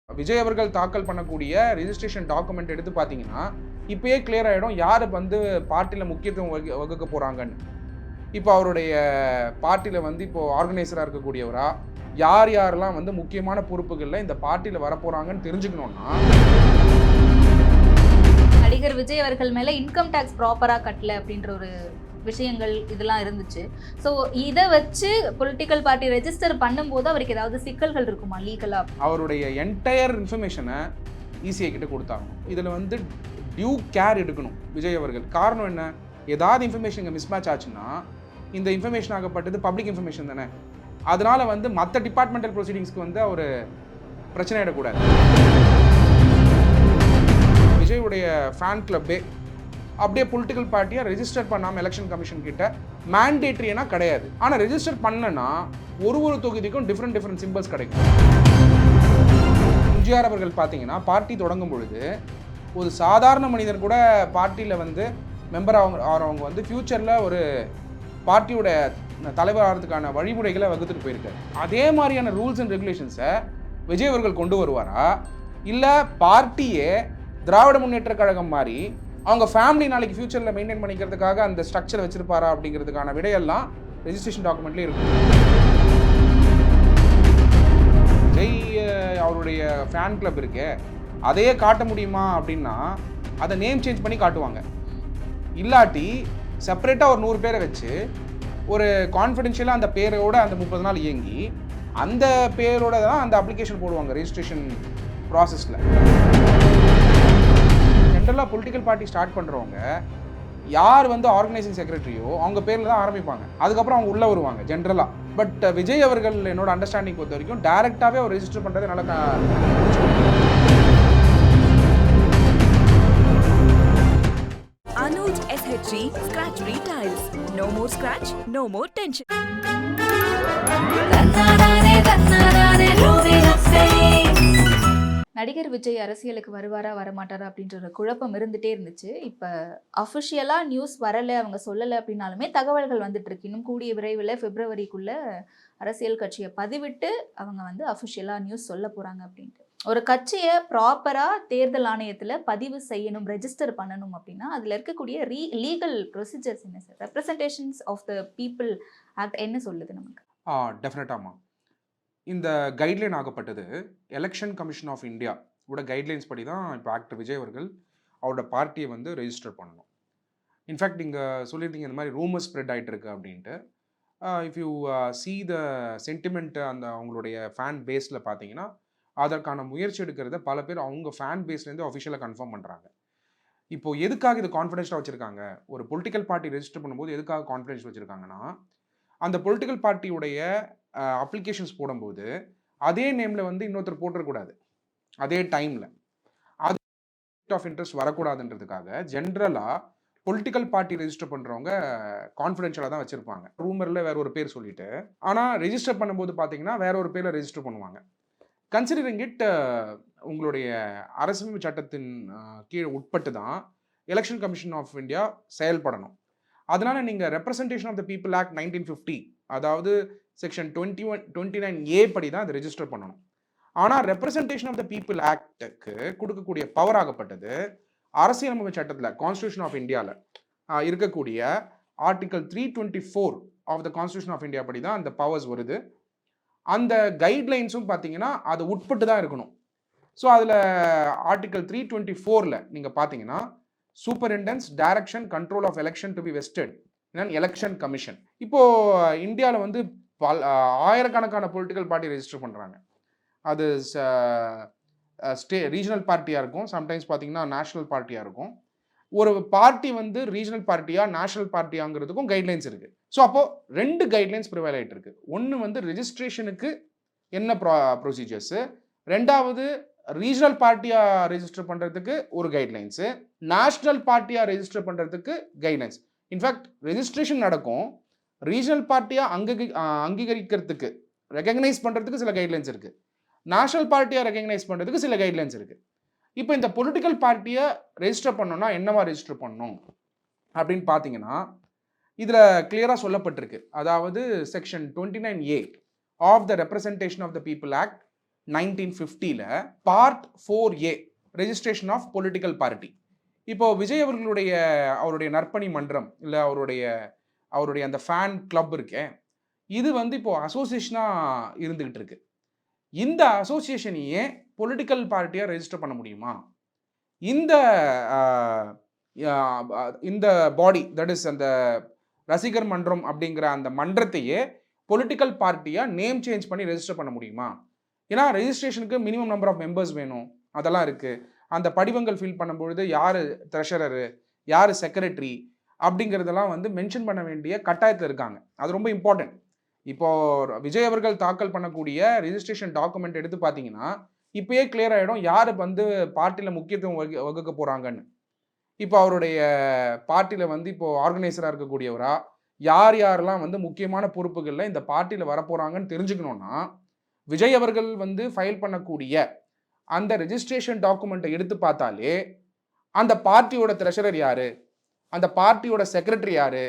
விஜய் அவர்கள் தாக்கல் பண்ணக்கூடிய ரிஜிஸ்ட்ரேஷன் டாக்குமெண்ட் எடுத்து பார்த்தீங்கன்னா இப்பயே கிளியர் ஆகிடும் யார் வந்து பார்ட்டியில் முக்கியத்துவம் வகுக்க போகிறாங்கன்னு. இப்போ அவருடைய பார்ட்டியில் வந்து இப்போ ஆர்கனைசராக இருக்கக்கூடியவரா யார் யாரெல்லாம் வந்து முக்கியமான பொறுப்புகளில் இந்த பார்ட்டியில் வரப்போகிறாங்கன்னு தெரிஞ்சுக்கணுன்னா, நடிகர் விஜய் அவர்கள் மேலே இன்கம் டேக்ஸ் ப்ராப்பராக கட்டல அப்படின்ற ஒரு விஷயங்கள் இதெல்லாம் இருந்துச்சு. ஸோ இதை வச்சு பொலிட்டிக்கல் பார்ட்டி ரெஜிஸ்டர் பண்ணும்போது அவருக்கு ஏதாவது சிக்கல்கள் இருக்குமா லீகலாக? அவருடைய என்டையர் இன்ஃபர்மேஷனை இசிஐ கிட்ட கொடுத்தாங்க. இதில் வந்து டியூ கேர் எடுக்கணும் விஜய் அவர்கள். காரணம் என்ன, ஏதாவது இன்ஃபர்மேஷன் இங்கே மிஸ்மேட்ச் ஆச்சுன்னா இந்த இன்ஃபர்மேஷன் ஆகப்பட்டது பப்ளிக் இன்ஃபர்மேஷன் தானே. அதனால வந்து மற்ற டிபார்ட்மெண்டல் ப்ரொசீடிங்ஸ்க்கு வந்து அவர் பிரச்சனை ஆகிடக்கூடாது. விஜயுடைய ஃபேன் கிளப்பே அப்படியே பொலிட்டிக்கல் பார்ட்டியாக ரெஜிஸ்டர் பண்ணாமல் எலெக்ஷன் கமிஷன் கிட்ட மேண்டேட்ரினா கிடையாது. ஆனால் ரெஜிஸ்டர் பண்ணனா ஒரு தொகுதிக்கும் டிஃப்ரெண்ட் சிம்பிள்ஸ் கிடைக்கும். எம்ஜிஆர் அவர்கள் பார்த்தீங்கன்னா பார்ட்டி தொடங்கும் பொழுது ஒரு சாதாரண மனிதர் கூட பார்ட்டியில் வந்து மெம்பர் ஆகிறவங்க வந்து ஃப்யூச்சரில் ஒரு பார்ட்டியோட தலைவர் ஆகிறதுக்கான வழிமுறைகளை வகுத்துட்டு போயிருக்காரு. அதே மாதிரியான ரூல்ஸ் அண்ட் ரெகுலேஷன்ஸை விஜய் அவர்கள் கொண்டு வருவாரா, இல்லை பார்ட்டியே திராவிட முன்னேற்ற கழகம் மாதிரி அவங்க ஃபேமிலி நாளைக்கு ஃபியூச்சரில் மெயின்டைன் பண்ணிக்கிறதுக்காக அந்த ஸ்ட்ரக்சர் வச்சிருப்பாரா அப்படிங்கிறதுக்கான விடையெல்லாம் ரெஜிஸ்ட்ரேஷன் டாக்குமெண்ட்லேயே இருக்கும். விஜய் அவருடைய ஃபேன் கிளப் இருக்கு, அதையே காட்ட முடியுமா அப்படின்னா அதை நேம் சேஞ்ச் பண்ணி காட்டுவாங்க. இல்லாட்டி செப்பரேட்டாக ஒரு 100 பேரை வச்சு ஒரு கான்ஃபிடென்ஷியலாக அந்த பேரோட அந்த 30 நாள் இயங்கி அந்த பேரோட தான் அந்த அப்ளிகேஷன் போடுவாங்க ரெஜிஸ்ட்ரேஷன் ப்ராசஸில். ஜென்ரலாக பொலிட்டிக்கல் பார்ட்டி ஸ்டார்ட் பண்ணுறவங்க யார் வந்து ஆர்கனைசிங் செக்ரட்டரியோ அவங்க பேரில் தான் ஆரம்பிப்பாங்க. அதுக்கப்புறம் அவங்க உள்ளே வருவாங்க ஜென்ரலாக. பட் விஜய் அவர்கள் என்னோட அண்டர்ஸ்டாண்டிங் பொறுத்த வரைக்கும் டேரெக்டாகவே அவர் ரெஜிஸ்டர் பண்ணுறது நல்லா. Anuj SHG Scratch Free Tiles. No more scratch, no more tension. நடிகர் விஜய் அரசியலுக்கு வருவாரா வரமாட்டாரா அப்படின்ற ஒரு குழப்பம் இருந்துகிட்டே இருந்துச்சு. இப்போ அஃபிஷியலாக நியூஸ் வரலை, அவங்க சொல்லலை அப்படின்னாலுமே தகவல்கள் வந்துட்டு இருக்கு. இன்னும் கூடிய விரைவில் பிப்ரவரிக்குள்ளே அரசியல் கட்சியை பதிவிட்டு அவங்க வந்து அஃபிஷியலாக நியூஸ் சொல்ல போகிறாங்க அப்படின்ட்டு. ஒரு கட்சியை ப்ராப்பராக தேர்தல் ஆணையத்தில் பதிவு செய்யணும், ரெஜிஸ்டர் பண்ணணும் அப்படின்னா அதில் இருக்கக்கூடிய லீகல் ப்ரொசீஜர்ஸ் என்ன sir? Representations of the people act என்ன சொல்லுது நமக்கு? டெஃபினட்டாமா இந்த கைட்லைன் ஆகப்பட்டது எலெக்ஷன் கமிஷன் ஆஃப் இந்தியா ஓட கைட்லைன்ஸ் படி தான் இப்போ ஆக்டர் விஜய் அவர்கள் அவரோட பார்ட்டியை வந்து ரெஜிஸ்டர் பண்ணணும். இன்ஃபேக்ட் நீங்கள் சொல்லியிருந்தீங்க இந்த மாதிரி ரூமர் ஸ்ப்ரெட் ஆகிட்டு இருக்கு அப்படின்ட்டு. If you see the sentiment அந்த அவங்களுடைய ஃபேன் பேஸில் பார்த்தீங்கன்னா அதற்கான முயற்சி எடுக்கிறத பல பேர் அவங்க ஃபேன் பேஸ்லேருந்து அஃபிஷியலாக கன்ஃபார்ம் பண்ணுறாங்க. இப்போது எதுக்காக இது கான்ஃபிடென்ஷியலாக வச்சுருக்காங்க, ஒரு பொலிட்டிக்கல் பார்ட்டி ரெஜிஸ்டர் பண்ணும்போது எதுக்காக கான்ஃபிடென்ஷியல் வச்சுருக்காங்கன்னா, அந்த பொலிட்டிக்கல் பார்ட்டியுடைய அப்ளிகேஷன்ஸ் போடும்போது அதே நேமில் வந்து இன்னொருத்தர் போட்டுறக்கூடாது, அதே டைமில் அது ஆஃப் இன்ட்ரெஸ்ட் வரக்கூடாதுன்றதுக்காக ஜென்ரலாக பொலிட்டிக்கல் பார்ட்டி ரெஜிஸ்டர் பண்ணுறவங்க கான்ஃபிடென்ஷியலாக தான் வச்சுருப்பாங்க. ரூமரில் வேற ஒரு பேர் சொல்லிட்டு, ஆனால் ரெஜிஸ்டர் பண்ணும்போது பார்த்தீங்கன்னா வேற ஒரு பேரில் ரெஜிஸ்டர் பண்ணுவாங்க. கன்சிடரிங் இட் உங்களுடைய அரசியலமைப்பு சட்டத்தின் கீழே உட்பட்டு தான் எலெக்ஷன் கமிஷன் ஆஃப் இந்தியா செயல்படணும். அதனால நீங்கள் representation of the people act 1950 அதாவது செக்ஷன் 29A படி தான் அதை ரெஜிஸ்டர் பண்ணணும். ஆனால் ரெப்ரசன்டேஷன் ஆஃப் த பீப்புள் ஆக்டுக்கு கொடுக்கக்கூடிய பவர் ஆகப்பட்டது அரசியலமைப்பு சட்டத்தில் கான்ஸ்டியூஷன் ஆஃப் இந்தியாவில் இருக்கக்கூடிய article 324 of the constitution of India படி தான் அந்த பவர்ஸ் வருது. அந்த கைட்லைன்ஸும் பார்த்தீங்கன்னா அது உட்பட்டு தான் இருக்கணும். ஸோ அதில் ஆர்டிகல் 324 நீங்கள் பார்த்தீங்கன்னா superintendence direction control of election to be vested in election commission. இப்போது இந்தியாவில் வந்து ஆயிரக்கணக்கான பொலிட்டிக்கல் பார்ட்டி ரெஜிஸ்டர் பண்ணுறாங்க. அது ரீஜனல் பார்ட்டியாக இருக்கும், சம்டைம்ஸ் பார்த்தீங்கன்னா நேஷனல் பார்ட்டியாக இருக்கும். ஒரு பார்ட்டி வந்து ரீஜனல் பார்ட்டியா நேஷனல் பார்ட்டியாங்கிறதுக்கும் கைட்லைன்ஸ் இருக்குது. ஸோ அப்போது 2 கைட்லைன்ஸ் ப்ரிவைல் ஆகிட்டு இருக்கு. ஒன்று வந்து ரெஜிஸ்ட்ரேஷனுக்கு என்ன ப்ரொசீஜர்ஸு, ரெண்டாவது ரீஜனல் பார்ட்டியாக ரெஜிஸ்டர் பண்ணுறதுக்கு ஒரு கைட்லைன்ஸு, நேஷ்னல் பார்ட்டியாக ரெஜிஸ்டர் பண்ணுறதுக்கு கைட்லைன்ஸ். இன்ஃபேக்ட் ரெஜிஸ்ட்ரேஷன் நடக்கும், ரீஜனல் பார்ட்டியாக அங்கீகரிக்கிறதுக்கு ரெகக்னைஸ் பண்ணுறதுக்கு சில கைட்லைன்ஸ் இருக்குது, நேஷனல் பார்ட்டியாக ரெகக்னைஸ் பண்ணுறதுக்கு சில கைட்லைன்ஸ் இருக்குது. இப்போ இந்த பொலிட்டிக்கல் பார்ட்டியை ரெஜிஸ்டர் பண்ணணும்னா என்னவா ரெஜிஸ்டர் பண்ணணும் அப்படின்னு பார்த்தீங்கன்னா இதில் கிளியராக சொல்லப்பட்டிருக்கு. அதாவது section 29A of the representation of the people act 1950 part 4A registration of political party. இப்போ விஜய் அவருடைய நற்பணி மன்றம் இல்லை அவருடைய அந்த ஃபேன் கிளப் இருக்கே, இது வந்து இப்போ அசோசியேஷனாக இருந்துகிட்டு இருக்கு. இந்த அசோசியேஷனையே பொலிட்டிக்கல் பார்ட்டியாக ரெஜிஸ்டர் பண்ண முடியுமா? இந்த பாடி, தட் இஸ் அந்த ரசிகர் மன்றம் அப்படிங்கிற அந்த மன்றத்தையே பொலிட்டிக்கல் பார்ட்டியாக நேம் சேஞ்ச் பண்ணி ரெஜிஸ்டர் பண்ண முடியுமா? ஏன்னா ரெஜிஸ்ட்ரேஷனுக்கு மினிமம் நம்பர் ஆஃப் மெம்பர்ஸ் வேணும், அதெல்லாம் இருக்குது. அந்த படிவங்கள் ஃபில் பண்ணும்பொழுது யார் ட்ரெஷரரு, யார் செக்ரட்டரி அப்படிங்கிறதெல்லாம் வந்து மென்ஷன் பண்ண வேண்டிய கட்டாயத்தில் இருக்காங்க. அது ரொம்ப இம்பார்ட்டன்ட். இப்போது விஜய் அவர்கள் தாக்கல் பண்ணக்கூடிய ரெஜிஸ்ட்ரேஷன் டாக்குமெண்ட் எடுத்து பார்த்தீங்கன்னா இப்போயே கிளியர் ஆகிடும் யார் வந்து பார்ட்டியில் முக்கியத்துவம் வகுக்க போகிறாங்கன்னு. இப்போ அவருடைய பார்ட்டியில் வந்து இப்போது ஆர்கனைசராக இருக்கக்கூடியவரா, யாரெல்லாம் வந்து முக்கியமான பொறுப்புகளில் இந்த பார்ட்டியில் வரப்போகிறாங்கன்னு தெரிஞ்சுக்கணுன்னா விஜய் அவர்கள் வந்து ஃபைல் பண்ணக்கூடிய அந்த ரெஜிஸ்ட்ரேஷன் டாக்குமெண்ட்டை எடுத்து பார்த்தாலே அந்த பார்ட்டியோட ட்ரெஷரர் யார், அந்த பார்ட்டியோட செக்ரட்டரி யார்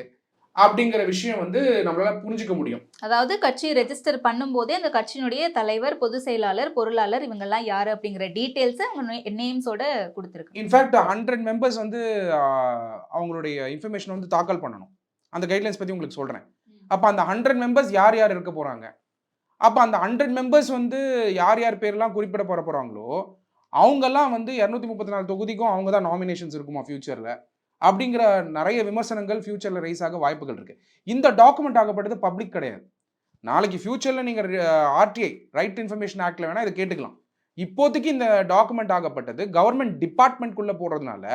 அப்படிங்கிற விஷயம் வந்து நம்மளால புரிஞ்சுக்க முடியும். அதாவது கட்சி ரெஜிஸ்டர் பண்ணும்போதே அந்த கட்சியினுடைய தலைவர், பொதுச் செயலாளர், பொருளாளர் இவங்கெல்லாம் யாரு அப்படிங்கிற டீட்டெயில்ஸை அவங்க நேம்ஸோட கொடுத்துருக்கு. இன்ஃபேக்ட் 100 மெம்பர்ஸ் வந்து அவங்களுடைய இன்ஃபர்மேஷன் வந்து தாக்கல் பண்ணணும். அந்த கைட்லைன்ஸ் பற்றி உங்களுக்கு சொல்கிறேன். அப்போ அந்த 100 மெம்பர்ஸ் யார் யார் இருக்க போகிறாங்க, அப்போ அந்த 100 மெம்பர்ஸ் வந்து யார் யார் பேர்லாம் குறிப்பிட போகிறாங்களோ அவங்கெல்லாம் வந்து 234 தொகுதிக்கும் அவங்க தான் நாமினேஷன்ஸ் இருக்குமா ஃபியூச்சரில் அப்படிங்கிற நிறைய விமர்சனங்கள் ஃபியூச்சரில் ரைஸ் ஆக வாய்ப்புகள் இருக்குது. இந்த டாக்குமெண்ட் ஆகப்பட்டது பப்ளிக் கிடையாது. நாளைக்கு ஃபியூச்சரில் நீங்கள் ஆர்டிஐ ரைட் இன்ஃபர்மேஷன் ஆக்டில் வேணால் இதை கேட்டுக்கலாம். இப்போதைக்கு இந்த டாக்குமெண்ட் ஆகப்பட்டது கவர்மெண்ட் டிபார்ட்மெண்ட்குள்ளே போடுறதுனால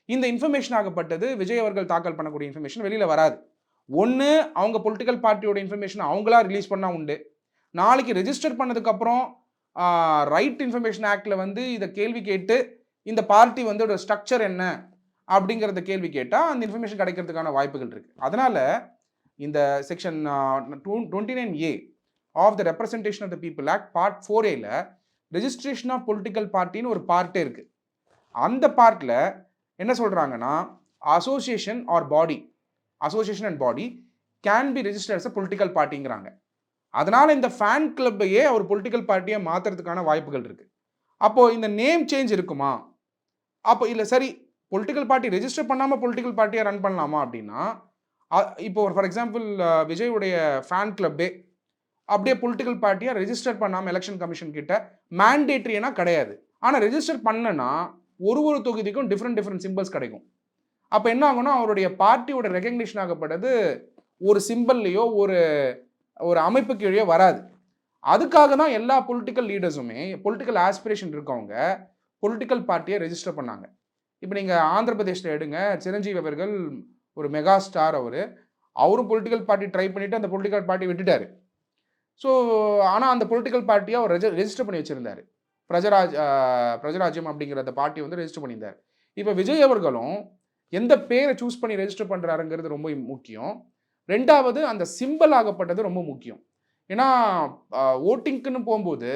இந்த இன்ஃபர்மேஷன் ஆகப்பட்டது விஜய் அவர்கள் தாக்கல் பண்ணக்கூடிய இன்ஃபர்மேஷன் வெளியில் வராது. ஒன்று அவங்க பொலிட்டிக்கல் பார்ட்டியோட இன்ஃபர்மேஷன் அவங்களா ரிலீஸ் பண்ணால் உண்டு. நாளைக்கு ரெஜிஸ்டர் பண்ணதுக்கப்புறம் ரைட் இன்ஃபர்மேஷன் ஆக்டில் வந்து இதை கேள்வி கேட்டு இந்த பார்ட்டி வந்து ஒரு ஸ்ட்ரக்சர் என்ன அப்படிங்கிறத கேள்வி கேட்டால் அந்த இன்ஃபர்மேஷன் கிடைக்கிறதுக்கான வாய்ப்புகள் இருக்குது. அதனால் இந்த section 29A of the representation of the people act part 4A registration of political பார்ட்டின்னு ஒரு பார்ட்டே இருக்குது. அந்த பார்ட்டில் என்ன சொல்கிறாங்கன்னா association and body can be registered as a political பார்ட்டிங்கிறாங்க. அதனால் இந்த ஃபேன் கிளப்பையே ஒரு பொலிட்டிக்கல் பார்ட்டியை மாற்றுறதுக்கான வாய்ப்புகள் இருக்குது. அப்போது இந்த நேம் சேஞ்ச் இருக்குமா? அப்போ இல்லை சரி பொலிட்டிக்கல் பார்ட்டி ரெஜிஸ்டர் பண்ணாமல் பொலிட்டிக்கல் பார்ட்டியை ரன் பண்ணலாமா அப்படின்னா, இப்போ ஃபார் எக்ஸாம்பிள் விஜயுடைய ஃபேன் கிளப்பே அப்படியே பொலிட்டிக்கல் பார்ட்டியாக ரெஜிஸ்டர் பண்ணாமல் எலெக்ஷன் கமிஷன் கிட்ட மேண்டேட்ரினா கிடையாது. ஆனால் ரெஜிஸ்டர் பண்ணனா ஒரு தொகுதிக்கும் டிஃப்ரெண்ட் சிம்பிள்ஸ் கிடைக்கும். அப்போ என்ன ஆகும்னா அவருடைய பார்ட்டியோட ரெகக்னிஷன் ஆகப்பட்டது ஒரு சிம்பிள்லையோ ஒரு அமைப்பு கீழே வராது. அதுக்காக தான் எல்லா பொலிட்டிக்கல் லீடர்ஸுமே பொலிட்டிக்கல் ஆஸ்பிரேஷன் இருக்கவங்க பொலிட்டிக்கல் பார்ட்டியை ரெஜிஸ்டர் பண்ணாங்க. இப்போ நீங்கள் ஆந்திர பிரதேஷில் எடுங்க, சிரஞ்சீவி அவர்கள் ஒரு மெகா ஸ்டார், அவரும் பொலிட்டிக்கல் பார்ட்டி ட்ரை பண்ணிவிட்டு அந்த பொலிட்டிக்கல் பார்ட்டி விட்டுட்டார். ஸோ ஆனால் அந்த பொலிட்டிக்கல் பார்ட்டியை அவர் ரெஜிஸ்டர் பண்ணி வச்சுருந்தார். பிரஜராஜ்யம் அப்படிங்கிற அந்த பார்ட்டி வந்து ரெஜிஸ்டர் பண்ணியிருந்தார். இப்போ விஜய் அவர்களும் எந்த பேரை சூஸ் பண்ணி ரெஜிஸ்டர் பண்ணுறாருங்கிறது ரொம்ப முக்கியம். ரெண்டாவது அந்த சிம்பிள் ஆகப்பட்டது ரொம்ப முக்கியம். ஏன்னா ஓட்டிங்க்குன்னு போகும்போது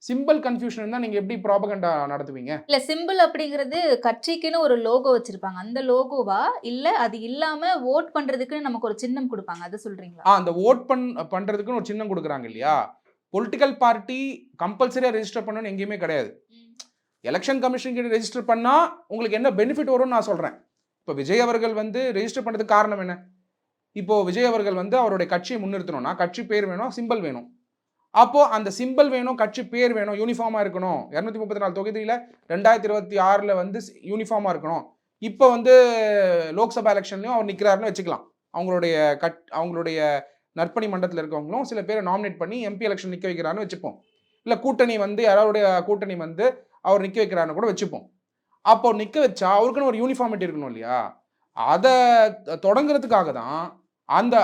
சிம்பிள் கன்ஃபியூஷன் தான். நீங்கள் எப்படி ப்ராபகண்டா நடத்துவீங்க? இல்லை, சிம்பிள் அப்படிங்கிறது கட்சிக்குன்னு ஒரு லோகோ வச்சுருப்பாங்க. அந்த லோகோவா இல்லை அது இல்லாமல் ஓட் பண்ணுறதுக்குன்னு நமக்கு ஒரு சின்னம் கொடுப்பாங்க, அதை சொல்கிறீங்களா? அந்த ஓட் பண்ணுறதுக்குன்னு ஒரு சின்னம் கொடுக்குறாங்க இல்லையா? பொலிட்டிக்கல் பார்ட்டி கம்பல்சரியாக ரெஜிஸ்டர் பண்ணணும்னு எங்கேயுமே கிடையாது. எலெக்ஷன் கமிஷன் கிட்ட ரெஜிஸ்டர் பண்ணால் உங்களுக்கு என்ன பெனிஃபிட் வரும்னு நான் சொல்கிறேன். இப்போ விஜய் அவர்கள் வந்து ரெஜிஸ்டர் பண்ணுறதுக்கு காரணம் என்ன? இப்போது விஜய் அவர்கள் வந்து அவருடைய கட்சியை முன்னிறுத்தணும்னா கட்சி பேர் வேணும், சிம்பிள் வேணும். அப்போது அந்த சிம்பிள் வேணும், கட்சி பேர் வேணும், யூனிஃபார்மாக இருக்கணும். 234 தொகுதியில் 2026 வந்து யூனிஃபார்மாக இருக்கணும். இப்போ வந்து லோக்சபா எலெக்ஷன்லையும் அவர் நிற்கிறாருன்னு வச்சுக்கலாம். அவங்களுடைய நற்பணி மண்டலத்தில் இருக்கவங்களும் சில பேரை நாமினேட் பண்ணி எம்பி எலெக்ஷன் நிற்க வைக்கிறாருன்னு வச்சுப்போம். இல்லை கூட்டணி வந்து யாரோடைய கூட்டணி வந்து அவர் நிற்க வைக்கிறாருன்னு கூட வச்சுப்போம். அப்போ நிற்க வச்சா அவருக்குன்னு ஒரு யூனிஃபார்மிட்டி இருக்கணும் இல்லையா? அதை தொடங்குறதுக்காக தான்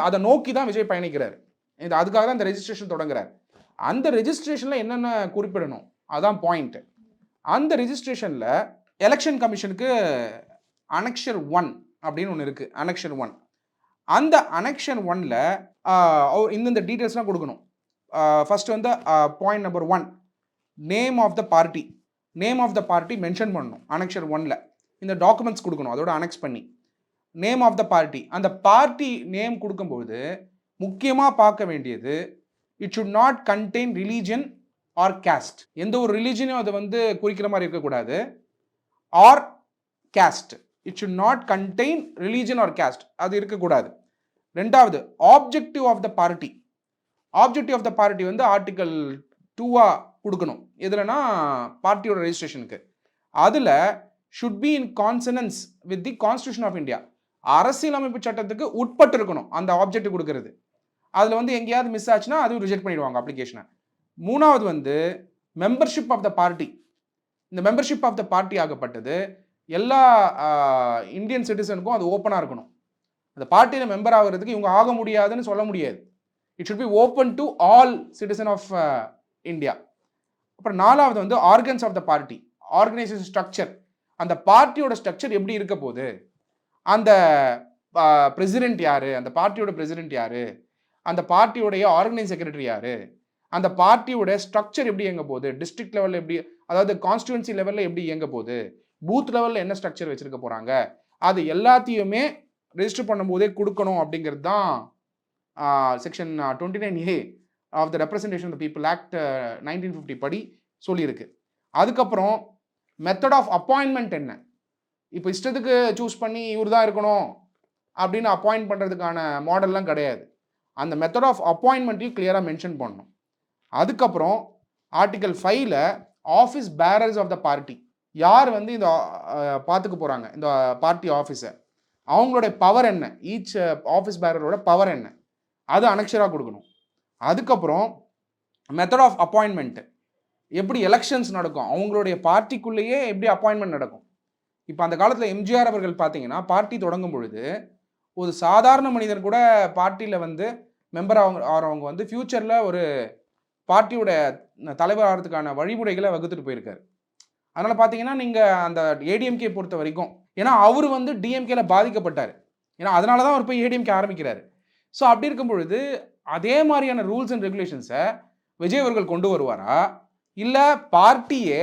அதை நோக்கி தான் விஜய் பயணிக்கிறார். அதுக்காக தான் இந்த ரெஜிஸ்ட்ரேஷன் தொடங்குறார். அந்த ரெஜிஸ்ட்ரேஷனில் என்னென்ன குறிப்பிடணும் அதான் பாயிண்ட்டு. அந்த ரெஜிஸ்ட்ரேஷனில் எலெக்ஷன் கமிஷனுக்கு அனெக்ஷர் 1 அப்படின்னு ஒன்று இருக்குது. அனெக்ஷர் 1, அந்த அனெக்ஷன் 1ல் இந்த டீட்டெயில்ஸ்லாம் கொடுக்கணும். ஃபர்ஸ்ட் வந்து point number 1, name of the party mention பண்ணணும். அனெக்ஷர் 1ல் இந்த டாக்குமெண்ட்ஸ் கொடுக்கணும், அதோட அனெக்ஸ் பண்ணி நேம் ஆஃப் த பார்ட்டி. அந்த பார்ட்டி நேம் கொடுக்கும்போது முக்கியமாக பார்க்க வேண்டியது, it should not contain religion or caste. எந்த ஒரு ரிலீஜனையும் அதை வந்து குறிக்கிற மாதிரி இருக்கக்கூடாது. Or caste. It should not contain religion or caste. அது இருக்கக்கூடாது. ரெண்டாவது objective of the party. Objective of the party வந்து ஆர்டிகல் 2 கொடுக்கணும். எதுலனா பார்ட்டியோட ரெஜிஸ்ட்ரேஷனுக்கு. அதில் should be in consonance with the constitution of India. அரசியலமைப்பு சட்டத்துக்கு உட்பட்டு இருக்கணும் அந்த ஆப்ஜெக்ட் கொடுக்கறது. அதில் வந்து எங்கேயாவது மிஸ் ஆச்சுன்னா அதுவும் ரிஜெக்ட் பண்ணிடுவாங்க அப்ளிகேஷனை. மூணாவது வந்து மெம்பர்ஷிப் ஆஃப் த பார்ட்டி. இந்த மெம்பர்ஷிப் ஆஃப் த பார்ட்டி ஆகப்பட்டது எல்லா இந்தியன் சிட்டிசனுக்கும் அது ஓப்பனாக இருக்கணும். அந்த பார்ட்டியில் மெம்பர் ஆகிறதுக்கு இவங்க ஆக முடியாதுன்னு சொல்ல முடியாது. It should be open to all citizen of India. அப்புறம் நாலாவது வந்து organs of the party. Organisation structure. அந்த பார்ட்டியோட ஸ்ட்ரக்சர் எப்படி இருக்க போகுது, அந்த பிரசிடென்ட் யார், அந்த பார்ட்டியோட பிரசிடென்ட் யார், அந்த பார்ட்டியோடைய ஆர்கனைஸ் செக்ரட்டரி யார், அந்த பார்ட்டியோட ஸ்ட்ரக்சர் எப்படி இயங்க போகுது, டிஸ்ட்ரிக்ட் லெவலில் எப்படி, அதாவது கான்ஸ்டியூன்சி லெவலில் எப்படி இயங்க போகுது, பூத் லெவலில் என்ன ஸ்ட்ரக்சர் வச்சுருக்க போகிறாங்க, அது எல்லாத்தையுமே ரெஜிஸ்டர் பண்ணும்போதே கொடுக்கணும் அப்படிங்கிறது தான் section 29A of the representation of the people act 1950 படி சொல்லியிருக்கு. அதுக்கப்புறம் மெத்தட் ஆஃப் அப்பாயின்மெண்ட் என்ன. இப்போ இஷ்டத்துக்கு சூஸ் பண்ணி இவர் தான் இருக்கணும் அப்படின்னு அப்பாயிண்ட் பண்ணுறதுக்கான மாடல்லாம் கிடையாது. அந்த மெத்தட் ஆஃப் அப்பாயின்மெண்ட்டையும் கிளியராக மென்ஷன் பண்ணணும். அதுக்கப்புறம் ஆர்டிகல் 5ல் office bearers of the party. யார் வந்து இந்த பார்த்துக்க போகிறாங்க இந்த பார்ட்டி ஆஃபீஸை, அவங்களுடைய பவர் என்ன, ஈச் ஆஃபீஸ் பேரரோட பவர் என்ன, அது அனக்ஷராக கொடுக்கணும். அதுக்கப்புறம் மெத்தட் ஆஃப் அப்பாயின்மெண்ட்டு. எப்படி எலெக்ஷன்ஸ் நடக்கும், அவங்களுடைய பார்ட்டிக்குள்ளேயே எப்படி அப்பாயின்மெண்ட் நடக்கும். இப்போ அந்த காலத்தில் எம்ஜிஆர் அவர்கள் பார்த்தீங்கன்னா பார்ட்டி தொடங்கும் பொழுது ஒரு சாதாரண மனிதர் கூட பார்ட்டியில் வந்து மெம்பர் ஆகிறவங்க வந்து ஃப்யூச்சரில் ஒரு பார்ட்டியோட தலைவர் ஆகிறதுக்கான வழிமுறைகளை வகுத்துட்டு போயிருக்காரு. அதனால் பார்த்தீங்கன்னா நீங்கள் அந்த ஏடிஎம்கே பொறுத்த வரைக்கும், ஏன்னா அவர் வந்து டிஎம்கேல பாதிக்கப்பட்டார், ஏன்னா அதனால தான் அவர் போய் ஏடிஎம்கே ஆரம்பிக்கிறாரு. ஸோ அப்படி இருக்கும் பொழுது அதே மாதிரியான ரூல்ஸ் அண்ட் ரெகுலேஷன்ஸை விஜய் அவர்கள் கொண்டு வருவாரா, இல்லை பார்ட்டியே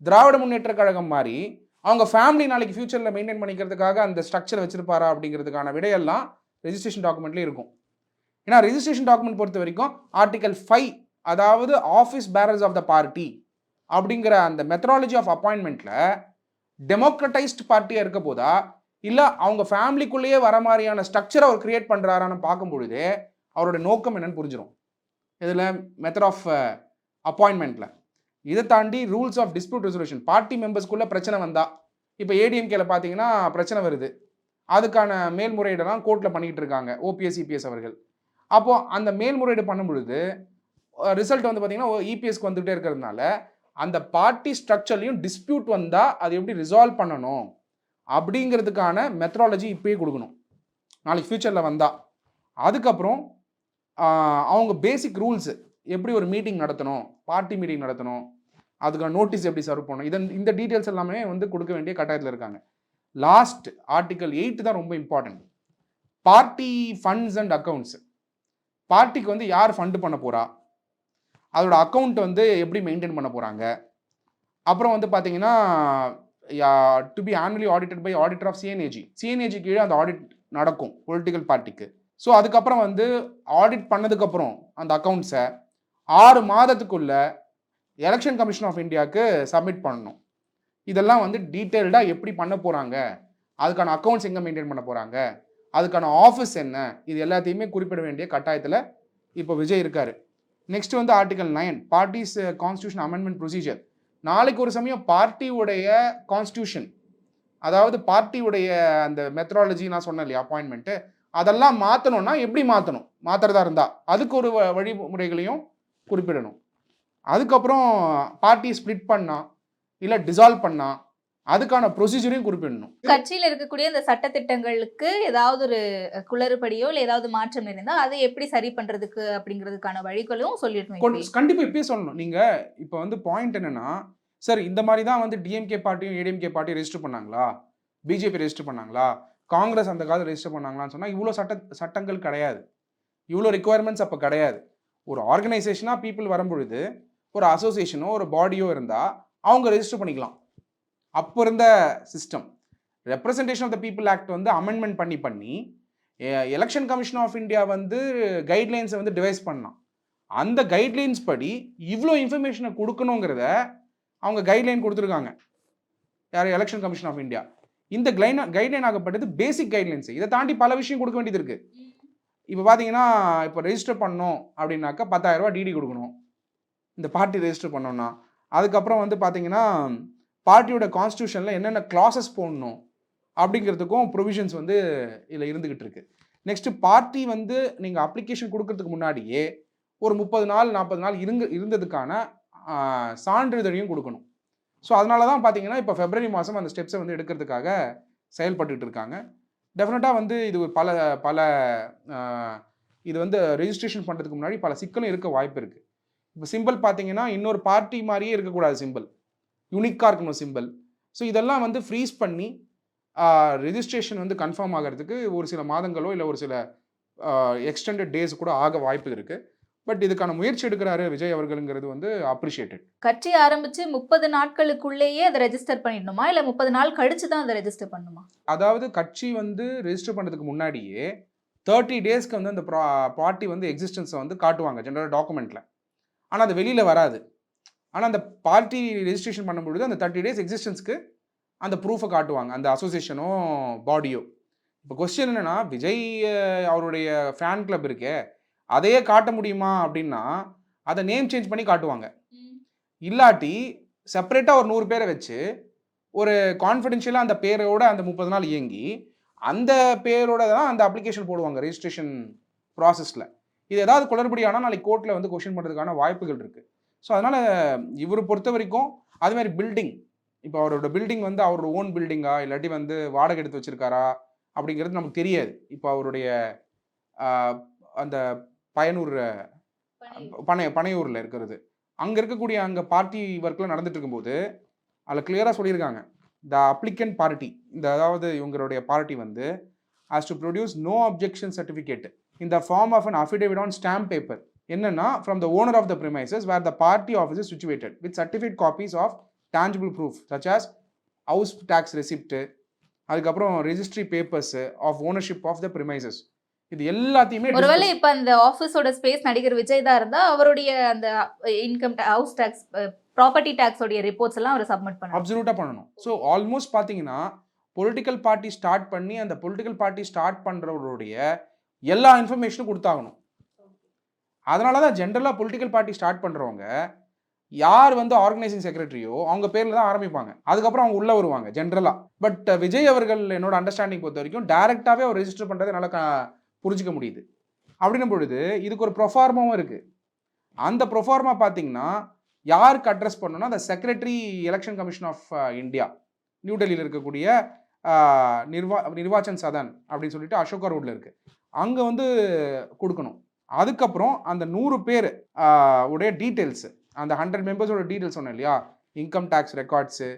திராவிட முன்னேற்ற கழகம் மாதிரி அவங்க ஃபேமிலி நாளைக்கு ஃபியூச்சரில் மெயின்டைன் பண்ணிக்கிறதுக்காக அந்த ஸ்ட்ரக்சர் வச்சிருப்பாரா அப்படிங்கிறதுக்கான விடையெல்லாம் ரெஜிஸ்ட்ரேஷன் டாக்குமெண்ட்லேயே இருக்கும். ஏன்னா ரெஜிஸ்ட்ரேஷன் டாக்குமெண்ட் பொறுத்த வரைக்கும் ஆர்டிகல் 5, அதாவது office bearers of the party அப்படிங்கிற அந்த மெத்தடாலஜி ஆஃப் அப்பாயின்மெண்ட்டில் டெமோக்ரட்டைஸ்ட் பார்ட்டியாக இருக்க போதா, இல்லை அவங்க ஃபேமிலிக்குள்ளேயே வர மாதிரியான ஸ்ட்ரக்சரை அவர் கிரியேட் பண்ணுறாரான்னு பார்க்கும்பொழுது அவரோட நோக்கம் என்னன்னு புரிஞ்சிடும். இதில் மெத்தட் ஆஃப் அப்பாயின்மெண்ட்டில் இதை தாண்டி rules of dispute resolution. Party மெம்பர்ஸ்குள்ளே பிரச்சனை வந்தால், இப்போ ஏடிஎம்கேல பார்த்தீங்கன்னா பிரச்சனை வருது, அதுக்கான மேல்முறையீடெல்லாம் கோர்ட்டில் பண்ணிக்கிட்டு இருக்காங்க ஓபிஎஸ் இபிஎஸ் அவர்கள். அப்போது அந்த மேல்முறையீடு பண்ணும் பொழுது ரிசல்ட் வந்து பார்த்தீங்கன்னா இபிஎஸ்க்கு வந்துகிட்டே இருக்கிறதுனால அந்த பார்ட்டி ஸ்ட்ரக்சர்லையும் டிஸ்பியூட் வந்தால் அது எப்படி ரிசால்வ் பண்ணணும் அப்படிங்கிறதுக்கான மெத்தடாலஜி இப்போயே கொடுக்கணும் நாளைக்கு ஃப்யூச்சரில் வந்தால். அதுக்கப்புறம் அவங்க பேசிக் ரூல்ஸு, எப்படி ஒரு மீட்டிங் நடத்தணும், பார்ட்டி மீட்டிங் நடத்தணும், அதுக்கான நோட்டீஸ் எப்படி சர்வ் பண்ணணும், இந்த டீட்டெயில்ஸ் எல்லாமே வந்து கொடுக்க வேண்டிய கட்டாயத்தில் இருக்காங்க. லாஸ்ட் ஆர்டிகல் 8 தான் ரொம்ப important. Party funds and accounts. பார்ட்டிக்கு வந்து யார் ஃபண்டு பண்ண போகிறா, அதோட அக்கௌண்ட் வந்து எப்படி மெயின்டைன் பண்ண போகிறாங்க. அப்புறம் வந்து பார்த்தீங்கன்னா to be annually audited by auditor of C and AG கீழே அந்த ஆடிட் நடக்கும் பொலிட்டிக்கல் பார்ட்டிக்கு. ஸோ அதுக்கப்புறம் வந்து ஆடிட் பண்ணதுக்கப்புறம் அந்த அக்கௌண்ட்ஸை 6 மாதத்துக்குள்ள எலெக்ஷன் கமிஷன் ஆஃப் இந்தியாவுக்கு சப்மிட் பண்ணணும். இதெல்லாம் வந்து டீட்டெயில்டாக எப்படி பண்ண போகிறாங்க, அதுக்கான அக்கௌண்ட்ஸ் எங்கே மெயின்டைன் பண்ண போகிறாங்க, அதுக்கான ஆஃபீஸ் என்ன, இது எல்லாத்தையுமே குறிப்பிட வேண்டிய கட்டாயத்தில் இப்போ விஜய் இருக்கார். நெக்ஸ்ட் வந்து article 9 parties constitution amendment procedure. நாளைக்கு ஒரு சமயம் பார்ட்டியுடைய கான்ஸ்டியூஷன், அதாவது பார்ட்டியுடைய அந்த மெத்தடாலஜி நான் சொன்னேன் இல்லையா அப்பாயின்மெண்ட்டு, அதெல்லாம் மாற்றணும்னா எப்படி மாற்றுறதா இருந்தால் அதுக்கு ஒரு வழிமுறைகளையும் குறிப்பிடணும். அதுக்கப்புறம் பார்ட்டியை ஸ்ப்ளிட் பண்ணால் இல்லை டிசால்வ் பண்ணால் அதுக்கான ப்ரொசீஜரையும் குறிப்பிடணும். கட்சியில் இருக்கக்கூடிய இந்த சட்டத்திட்டங்களுக்கு ஏதாவது ஒரு குளறுபடியோ இல்லை ஏதாவது மாற்றம் இருந்தால் அதை எப்படி சரி பண்ணுறதுக்கு அப்படிங்கிறதுக்கான வழிகளும் சொல்லிடணும். கண்டிப்பாக இப்பயே சொல்லணும். நீங்கள் இப்போ வந்து பாயிண்ட் என்னென்னா, சார் இந்த மாதிரி தான் வந்து டிஎம்கே பார்ட்டியும் ஏடிஎம்கே பார்ட்டியும் ரெஜிஸ்டர் பண்ணாங்களா, பிஜேபி ரெஜிஸ்டர் பண்ணாங்களா, காங்கிரஸ் அந்த காலத்தில் ரெஜிஸ்டர் பண்ணாங்களான்னு சொன்னால் இவ்வளோ சட்டங்கள் கிடையாது, இவ்வளோ ரெக்குவயர்மெண்ட்ஸ் அப்போ கிடையாது. ஒரு ஆர்கனைசேஷனாக பீப்புள் வரும்பொழுது ஒரு அசோசியேஷனோ ஒரு பாடியோ இருந்தால் அவங்க ரெஜிஸ்டர் பண்ணிக்கலாம். அப்போ இருந்த system representation of the people act வந்து அமெண்ட்மெண்ட் பண்ணி எலெக்ஷன் கமிஷன் ஆஃப் இந்தியா வந்து கைட்லைன்ஸை வந்து டிவைஸ் பண்ணலாம். அந்த கைட்லைன்ஸ் படி இவ்வளோ இன்ஃபர்மேஷனை கொடுக்கணுங்கிறத அவங்க கைட்லைன் கொடுத்துருக்காங்க. யார்? Election commission of India. இந்த கைட்லைன் ஆகப்பட்டது பேசிக் கைட்லைன்ஸ். இதை தாண்டி பல விஷயம் கொடுக்க வேண்டியது இருக்குது. இப்போ பார்த்தீங்கன்னா, இப்போ ரெஜிஸ்டர் பண்ணோம் அப்படின்னாக்கா 10,000 ரூபா டிடி கொடுக்கணும் இந்த பார்ட்டி ரெஜிஸ்டர் பண்ணோன்னா. அதுக்கப்புறம் வந்து பார்த்தீங்கன்னா, பார்ட்டியோட கான்ஸ்டியூஷனில் என்னென்ன கிளாஸஸ் போடணும் அப்படிங்கிறதுக்கும் ப்ரொவிஷன்ஸ் வந்து இதில் இருந்துக்கிட்டு இருக்கு. நெக்ஸ்ட்டு பார்ட்டி வந்து நீங்கள் அப்ளிகேஷன் கொடுக்கறதுக்கு முன்னாடியே ஒரு 30 நாள் 40 நாள் இருந்ததுக்கான சான்றிதழையும் கொடுக்கணும். ஸோ அதனால தான் பார்த்தீங்கன்னா, இப்போ February மாதம் அந்த ஸ்டெப்ஸை வந்து எடுக்கிறதுக்காக செயல்பட்டுட்டு இருக்காங்க. டெஃபினட்டாக வந்து இது பல இது வந்து ரெஜிஸ்ட்ரேஷன் பண்ணுறதுக்கு முன்னாடி பல சிக்கலும் இருக்க வாய்ப்பு இருக்குது. இப்போ சிம்பிள் பார்த்தீங்கன்னா, இன்னொரு பார்ட்டி மாதிரியே இருக்கக்கூடாது, சிம்பிள் யூனிக்காக இருக்கணும் சிம்பிள். ஸோ இதெல்லாம் வந்து ஃப்ரீஸ் பண்ணி ரெஜிஸ்ட்ரேஷன் வந்து கன்ஃபார்ம் ஆகிறதுக்கு ஒரு சில மாதங்களோ இல்லை ஒரு சில எக்ஸ்டெண்டட் டேஸ் கூட ஆக வாய்ப்பு இருக்குது. பட் இதுக்கான முயற்சி எடுக்கிறாரு விஜய் அவர்களுங்கிறது வந்து அப்ரிஷியேட்டட். கட்சி ஆரம்பிச்சு 30 நாட்களுக்குள்ளேயே அதை ரெஜிஸ்டர் பண்ணிடணுமா, இல்லை 30 நாள் கழிச்சு தான் அதை ரெஜிஸ்டர் பண்ணணுமா? அதாவது கட்சி வந்து ரெஜிஸ்டர் பண்ணுறதுக்கு முன்னாடியே 30 டேஸ்க்கு வந்து அந்த பார்ட்டி வந்து எக்ஸிஸ்டன்ஸை வந்து காட்டுவாங்க ஜெனரல் டாக்குமெண்ட்டில். ஆனால் அது வெளியில் வராது. ஆனால் அந்த பார்ட்டி ரெஜிஸ்ட்ரேஷன் பண்ணும்பொழுது அந்த 30 டேஸ் எக்ஸிஸ்டன்ஸ்க்கு அந்த ப்ரூஃபை காட்டுவாங்க, அந்த அசோசியேஷனோ பாடியோ. இப்போ கொஸ்டின் என்னென்னா, விஜய் அவருடைய ஃபேன் கிளப் இருக்கே அதையே காட்ட முடியுமா அப்படின்னா, அதை நேம் சேஞ்ச் பண்ணி காட்டுவாங்க. இல்லாட்டி செப்பரேட்டாக ஒரு 100 பேரை வச்சு ஒரு கான்ஃபிடென்ஷியலாக அந்த பேரோட அந்த 30 நாள் இயங்கி அந்த பேரோட தான் அந்த அப்ளிகேஷன் போடுவாங்க ரெஜிஸ்ட்ரேஷன் ப்ராசஸில். இது ஏதாவது குளறுபடியானால் நாளைக்கு கோர்ட்டில் வந்து கொஸ்டின் பண்ணுறதுக்கான வாய்ப்புகள் இருக்குது. ஸோ அதனால் இவர் பொறுத்த வரைக்கும் அதுமாதிரி பில்டிங், இப்போ அவரோட பில்டிங் வந்து அவரோட ஓன் பில்டிங்கா இல்லாட்டி வந்து வாடகை எடுத்து வச்சுருக்காரா அப்படிங்கிறது நமக்கு தெரியாது. இப்போ அவருடைய அந்த பயனூர் பனையூரில் இருக்கிறது, அங்கே இருக்கக்கூடிய அங்கே பார்ட்டி ஒர்க்கில் நடந்துட்டு இருக்கும்போது அதில் கிளியராக சொல்லியிருக்காங்க, த அப்ளிகன்ட் பார்ட்டி, இந்த அதாவது இவங்களுடைய பார்ட்டி வந்து has to produce no objection certificate in the form of an affidavit on stamp paper. என்னன்னா, from the owner of the premises where the party office is situated with certificate copies of tangible proof such as house tax receipt, அதுக்கப்புறம் registry papers of ownership of the premises. இது எல்லாத்தையுமே ஒருவேளை இப்போ அந்த ஆஃபீஸோட space நடிகர் விஜய் தான் இருந்தால் அவருடைய அந்த இன்கம் ஹவுஸ் டேக்ஸ் ப்ராப்பர்ட்டி டேக்ஸோடைய ரிப்போர்ட்ஸ் எல்லாம் அவர் சப்மிட் பண்ணணும், அப்சல்யூட்டாக பண்ணணும். ஸோ ஆல்மோஸ்ட் பார்த்தீங்கன்னா பொலிட்டிக்கல் பார்ட்டி ஸ்டார்ட் பண்ணி அந்த பொலிட்டிக்கல் பார்ட்டி ஸ்டார்ட் பண்ணுறவருடைய எல்லா இன்ஃபர்மேஷனும் கொடுத்தாகணும். அதனால தான் ஜென்ரலாக பொலிட்டிக்கல் பார்ட்டி ஸ்டார்ட் பண்ணுறவங்க யார் வந்து ஆர்கனைசிங் செக்ரட்டரியோ அவங்க பேரில் தான் ஆரம்பிப்பாங்க, அதுக்கப்புறம் அவங்க உள்ளே வருவாங்க ஜென்ரலாக. பட் விஜய் அவர்கள் என்னோட அண்டர்ஸ்டாண்டிங் பொறுத்த வரைக்கும் டைரெக்டாகவே அவர் ரெஜிஸ்டர் பண்ணுறது என்னால் புரிஞ்சிக்க முடியுது. அப்படின்னும் பொழுது இதுக்கு ஒரு ப்ரொஃபார்மாவும் இருக்குது. அந்த ப்ரொஃபார்மா பார்த்தீங்கன்னா யாருக்கு அட்ரஸ் பண்ணணும்னா அந்த secretary election commission of India new டெல்லியில் இருக்கக்கூடிய நிர்வாச்சன் சதன் அப்படின்னு சொல்லிட்டு அசோகா ரோடில் இருக்குது, அங்கே வந்து கொடுக்கணும். அதுக்கப்புறம் அந்த 100 பேர் உடைய டீட்டெயில்ஸு, அந்த 100 மெம்பர்ஸோட டீட்டெயில்ஸ் சொன்னேன் இல்லையா, இன்கம் டேக்ஸ் ரெக்கார்ட்ஸு,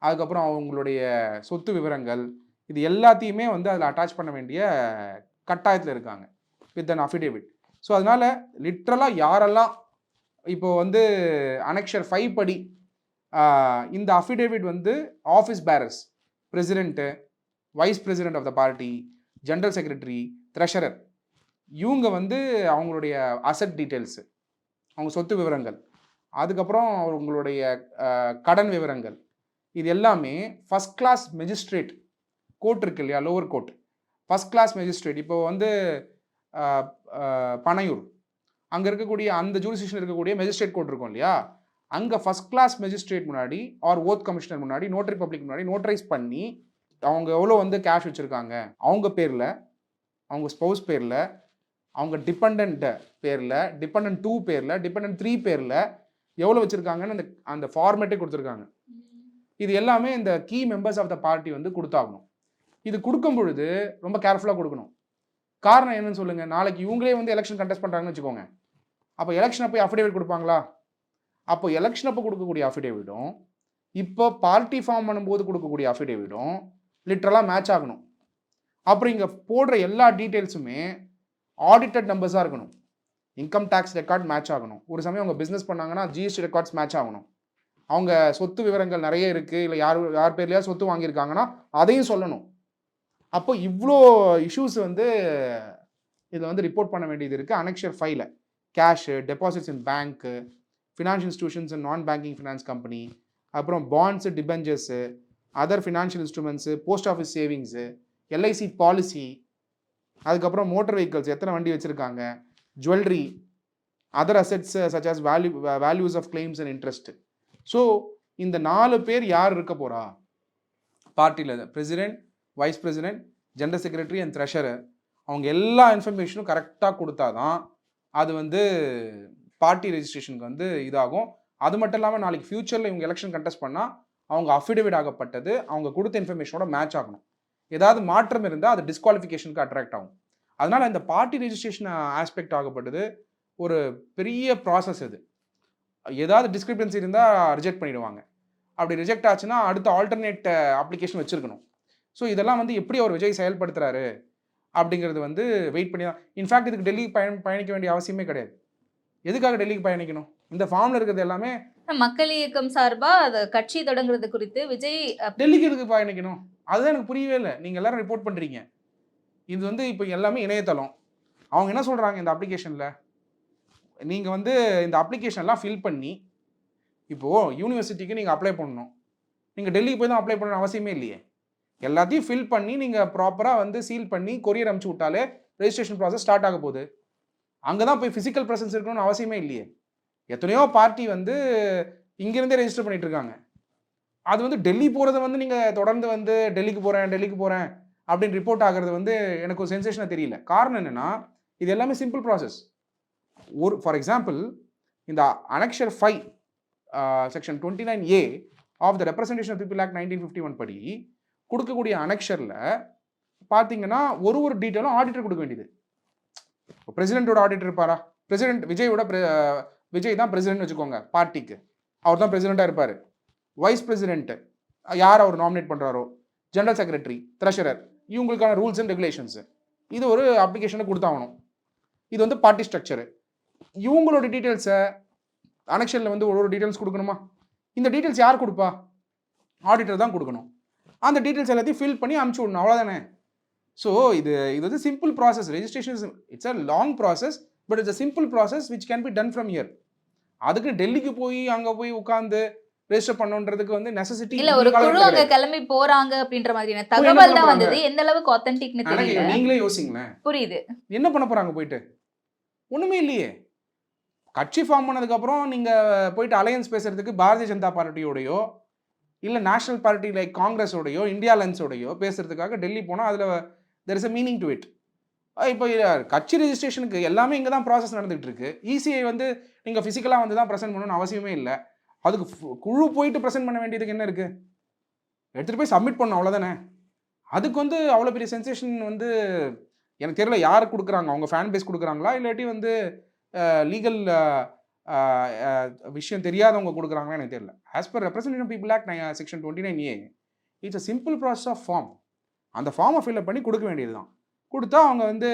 அதுக்கப்புறம் அவங்களுடைய சொத்து விவரங்கள், இது எல்லாத்தையுமே வந்து அதில் அட்டாச் பண்ண வேண்டிய கட்டாயத்தில் இருக்காங்க வித் அன் அஃபிடேவிட். ஸோ அதனால் லிட்ரலாக யாரெல்லாம் இப்போ வந்து அனெக்ஷர் 5 படி இந்த அஃபிடேவிட் வந்து office bearers, president, vice president of the party, general secretary, treasurer, இவங்க வந்து அவங்களுடைய அசட் டீட்டெயில்ஸு, அவங்க சொத்து விவரங்கள், அதுக்கப்புறம் அவங்களுடைய கடன் விவரங்கள், இது எல்லாமே ஃபஸ்ட் கிளாஸ் மெஜிஸ்ட்ரேட் கோர்ட் இருக்கு இல்லையா, lower court, first class magistrate, இப்போ வந்து பனையூர் அங்கே இருக்கக்கூடிய அந்த ஜூரிஸ்டிக்ஷன் இருக்கக்கூடிய மெஜிஸ்ட்ரேட் கோர்ட் இருக்கும் இல்லையா, அங்கே ஃபஸ்ட் கிளாஸ் மெஜிஸ்ட்ரேட் முன்னாடி ஆர் ஓத் கமிஷனர் முன்னாடி நோட்டரி பப்ளிக் முன்னாடி நோட்டரைஸ் பண்ணி அவங்க எவ்வளோ வந்து கேஷ் வச்சுருக்காங்க, அவங்க பேரில், அவங்க ஸ்பௌஸ் பேரில், அவங்க டிபெண்ட் பேரில், டிபெண்ட் 2 பேரில், டிபெண்ட் 3 பேரில் எவ்வளோ வச்சுருக்காங்கன்னு அந்த ஃபார்மேட்டே கொடுத்துருக்காங்க. இது எல்லாமே இந்த key members of the party வந்து கொடுத்தாகணும். இது கொடுக்கும் பொழுது ரொம்ப கேர்ஃபுல்லாக கொடுக்கணும். காரணம் என்னன்னு சொல்லுங்கள், நாளைக்கு இவங்களே வந்து எலெக்ஷன் கண்டெஸ்ட் பண்ணுறாங்கன்னு வச்சுக்கோங்க, அப்போ எலெக்ஷன் அப்போ அஃபிடேவிட் கொடுப்பாங்களா? அப்போ எலெக்ஷன் அப்போ கொடுக்கக்கூடிய அஃபிடேவிடும் இப்போ பார்ட்டி ஃபார்ம் பண்ணும்போது கொடுக்கக்கூடிய அஃபிடேவிடும் லிட்ரலாக மேட்ச் ஆகணும். அப்புறம் இங்கே போடுற எல்லா டீட்டெயில்ஸுமே ஆடிட்டட் நம்பர்ஸாக இருக்கணும். இன்கம் டேக்ஸ் ரெக்கார்ட் மேட்ச் ஆகணும். ஒரு சமயம் அவங்க பிஸ்னஸ் பண்ணாங்கன்னா ஜிஎஸ்டி ரெக்கார்ட்ஸ் மேட்ச் ஆகணும். அவங்க சொத்து விவரங்கள் நிறைய இருக்குது, இல்லை யார் பேர்லையா சொத்து வாங்கியிருக்காங்கன்னா அதையும் சொல்லணும். அப்போ இவ்வளோ இஷ்யூஸ் வந்து இதில் வந்து ரிப்போர்ட் பண்ண வேண்டியது இருக்குது அனெக்ஷர் 5ல். Cash, deposits in bank, financial institutions and non banking finance company, அப்புறம் bonds, debentures, other financial instruments, post office savings, LIC policy, அதுக்கப்புறம் மோட்டர் வெஹிக்கிள்ஸ் எத்தனை வண்டி வச்சுருக்காங்க, jewellery, other assets such as values of claims and interest. So இந்த 4 பேர் யார் இருக்க போகிறா பார்ட்டியில்? President, vice president, general secretary and treasurer. அவங்க எல்லா இன்ஃபர்மேஷனும் கரெக்டாக கொடுத்தா தான் அது வந்து பார்ட்டி ரெஜிஸ்ட்ரேஷனுக்கு வந்து இதாகும். அது மட்டும் இல்லாமல் நாளைக்கு ஃப்யூச்சரில் இவங்க எலெக்ஷன் கண்டெஸ்ட் பண்ணால் அவங்க அஃபிடேவிட் ஆகப்பட்டது அவங்க கொடுத்த இன்ஃபர்மேஷனோட மேட்ச் ஆகணும். ஏதாவது மாற்றம் இருந்தால் அது டிஸ்குவாலிஃபிகேஷனுக்கு அட்ராக்ட் ஆகும். அதனால் இந்த பார்ட்டி ரெஜிஸ்ட்ரேஷன் ஆஸ்பெக்ட் ஆகப்பட்டது ஒரு பெரிய ப்ராசஸ். இது ஏதாவது டிஸ்கிரிபன்சி இருந்தால் ரிஜெக்ட் பண்ணிடுவாங்க. அப்படி ரிஜெக்ட் ஆச்சுன்னா அடுத்த ஆல்டர்னேட் அப்ளிகேஷன் வச்சுருக்கணும். ஸோ இதெல்லாம் வந்து எப்படி அவர் விஜய் செயல்படுத்துகிறாரு அப்படிங்கிறது வந்து வெயிட் பண்ணி தான். இன்ஃபேக்ட் இதுக்கு டெல்லிக்கு பயணிக்க வேண்டிய அவசியமே கிடையாது. எதுக்காக டெல்லிக்கு பயணிக்கணும்? இந்த ஃபார்மில் இருக்கிறது எல்லாமே மக்கள் இயக்கம் சார்பாக அதை கட்சி தொடங்குறது குறித்து விஜய் டெல்லிக்கு எதுக்கு பயணிக்கணும்? அதுதான் எனக்கு புரியவே இல்லை. நீங்கள் எல்லாரும் ரிப்போர்ட் பண்ணுறீங்க. இது வந்து இப்போ எல்லாமே இணையதளம். அவங்க என்ன சொல்கிறாங்க இந்த அப்ளிகேஷனில்? நீங்கள் வந்து இந்த அப்ளிகேஷன்லாம் ஃபில் பண்ணி இப்போது யூனிவர்சிட்டிக்கு நீங்கள் அப்ளை பண்ணணும். நீங்கள் டெல்லிக்கு போய் தான் அப்ளை பண்ணணும் அவசியமே இல்லையே. எல்லாத்தையும் ஃபில் பண்ணி நீங்கள் ப்ராப்பராக வந்து சீல் பண்ணி கொரியர் அனுப்பிச்சு விட்டாலே ரெஜிஸ்ட்ரேஷன் ப்ராசஸ் ஸ்டார்ட் ஆக போகுது. அங்கே தான் போய் ஃபிசிக்கல் ப்ரெசன்ஸ் இருக்கணும்னு அவசியமே இல்லையே. எத்தனையோ பார்ட்டி வந்து இங்கேருந்தே ரெஜிஸ்டர் பண்ணிட்டு இருக்காங்க. அது வந்து டெல்லி போகிறத வந்து நீங்கள் தொடர்ந்து வந்து டெல்லிக்கு போகிறேன் அப்படின்னு ரிப்போர்ட் ஆகிறது வந்து எனக்கு ஒரு சென்சேஷனாக தெரியல. காரணம் என்னென்னா இது எல்லாமே சிம்பிள் ப்ராசஸ். ஒரு ஃபார் எக்ஸாம்பிள் இந்த annexure 5 section 29A of the representation of people act 1951 படி கொடுக்கக்கூடிய அனெக்ஷரில் பார்த்தீங்கன்னா ஒரு டீட்டெயிலும் ஆடிட்டர் கொடுக்க வேண்டியது. இப்போ பிரசிடென்ட்டோட ஆடிட்டர் இருப்பாரா? பிரசிடென்ட் விஜய் தான் பிரசிடென்ட் வச்சுக்கோங்க பார்ட்டிக்கு. அவர் தான் பிரசிடெண்ட்டாக இருப்பார். வைஸ் பிரசிடென்ட்டு யார் அவர் நாமினேட் பண்ணுறாரோ, ஜெனரல் செக்ரட்டரி, ட்ரெஷரர், இவங்களுக்கான ரூல்ஸ் அண்ட் ரெகுலேஷன்ஸு இது ஒரு அப்ளிகேஷனை கொடுத்தாகணும். இது வந்து பார்ட்டி ஸ்ட்ரக்சரு. இவங்களோட டீட்டெயில்ஸை அனெக்ஷனில் வந்து ஒரு டீட்டெயில்ஸ் கொடுக்கணுமா? இந்த டீட்டெயில்ஸ் யார் கொடுப்பா? ஆடிட்டர் தான் கொடுக்கணும். அந்த டீட்டெயில்ஸ் எல்லாத்தையும் ஃபில் பண்ணி அனுப்பிச்சி விடணும், அவ்வளோதானே. ஸோ இது வந்து simple process. Registration it's a long process, but it's a simple process which can be done from here. அதுக்கு டெல்லிக்கு போய் அங்கே போய் உட்காந்து ரெஜிஸ்டர் பண்ணுன்றதுக்கு வந்து நெசசிட்டி இல்ல. ஒரு குழு அங்க கிளம்பி போறாங்க அப்படின்ற மாதிரியான தகவல் தான் வந்தது. எந்த அளவுக்கு ஆத்தென்டிக்னு தெரியல. நீங்களே யோசிங்களேன். புரியுது. என்ன பண்ண போறாங்க போயிட்டு? ஒண்ணுமே இல்லையே. கட்சி ஃபார்ம் பண்ணதுக்கப்புறம் நீங்கள் போயிட்டு அலையன்ஸ் பேசுறதுக்கு பாரதிய ஜனதா பார்ட்டியோடையோ இல்லை நேஷனல் பார்ட்டி லைக் காங்கிரஸோடையோ இந்தியா அலையன்ஸோடையோ பேசுறதுக்காக டெல்லி போனால் அதில் there is a meaning to it. இப்போ கட்சி ரெஜிஸ்ட்ரேஷனுக்கு எல்லாமே இங்கே தான் ப்ராசஸ் நடந்துகிட்டு இருக்கு. இசிஐ வந்து நீங்கள் ஃபிசிக்கலாக வந்து தான் ப்ரெசென்ட் பண்ணணும்னு அவசியமே இல்லை. அதுக்கு குழு போயிட்டு ப்ரெசென்ட் பண்ண வேண்டியதுக்கு என்ன இருக்குது? எடுத்துகிட்டு போய் சப்மிட் பண்ணணும், அவ்வளோதானே. அதுக்கு வந்து அவ்வளோ பெரிய சென்சேஷன் வந்து எனக்கு தெரியல. யார் கொடுக்குறாங்க? அவங்க ஃபேன் பேஸ் கொடுக்குறாங்களா இல்லாட்டி வந்து லீகல் விஷயம் தெரியாதவங்க கொடுக்குறாங்களா எனக்கு தெரியல. As per representative people act section 29A it's a simple process of form. அந்த ஃபார்மை ஃபில்அப் பண்ணி கொடுக்க வேண்டியது தான். கொடுத்தா அவங்க வந்து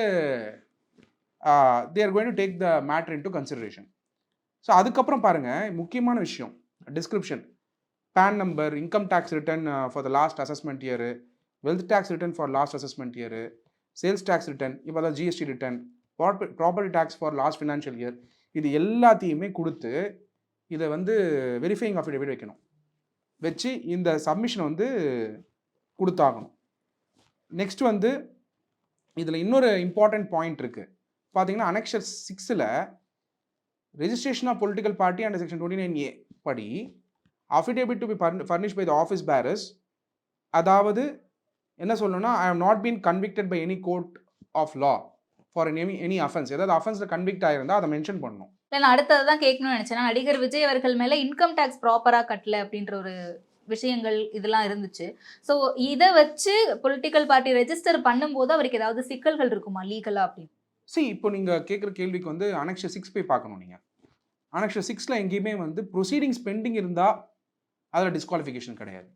they are going to take the matter into consideration. So அதுக்கப்புறம் பாருங்கள், முக்கியமான விஷயம் description, pan number, income tax return for the last assessment year, wealth tax return for last assessment year, sales tax return, இப்போ தான் GST return, property tax for last financial year, இது எல்லாத்தையுமே கொடுத்து இதை வந்து வெரிஃபைங் அஃபிடேவிட் வைக்கணும். வச்சு இந்த சப்மிஷனை வந்து கொடுத்தாகணும். நெக்ஸ்ட் வந்து இதில் இன்னொரு இம்பார்ட்டன்ட் பாயிண்ட் இருக்குது. பார்த்தீங்கன்னா annexure 6 registration of political party and section 29A படி affidavit to be furnished by the office bearers, அதாவது என்ன சொல்லணும்னா I have not been convicted by any court of law for any offence. ஏதாவது அஃபென்ஸில் convict ஆகிருந்தால் அதை mention பண்ணணும். இல்லை, நான் அடுத்தது தான் கேட்கணும்னு நினச்சேன். நடிகர் விஜய் அவர்கள் மேலே இன்கம் டேக்ஸ் ப்ராப்பராக கட்டல அப்படின்ற ஒரு விஷயங்கள் இதெல்லாம் இருந்துச்சு. ஸோ இதை வச்சு பொலிட்டிக்கல் பார்ட்டி ரெஜிஸ்டர் பண்ணும்போது அவருக்கு ஏதாவது சிக்கல்கள் இருக்குமா லீகலாக அப்படின்னு? இப்போ நீங்கள் கேட்குற கேள்விக்கு வந்து அனெக்ஷர் 6 போய் பார்க்கணும். நீங்கள் அனெக்ஷர் 6 எங்கேயுமே வந்து ப்ரொசீடிங்ஸ் பெண்டிங் இருந்தால் அதில் டிஸ்குவாலிஃபிகேஷன் கிடையாது.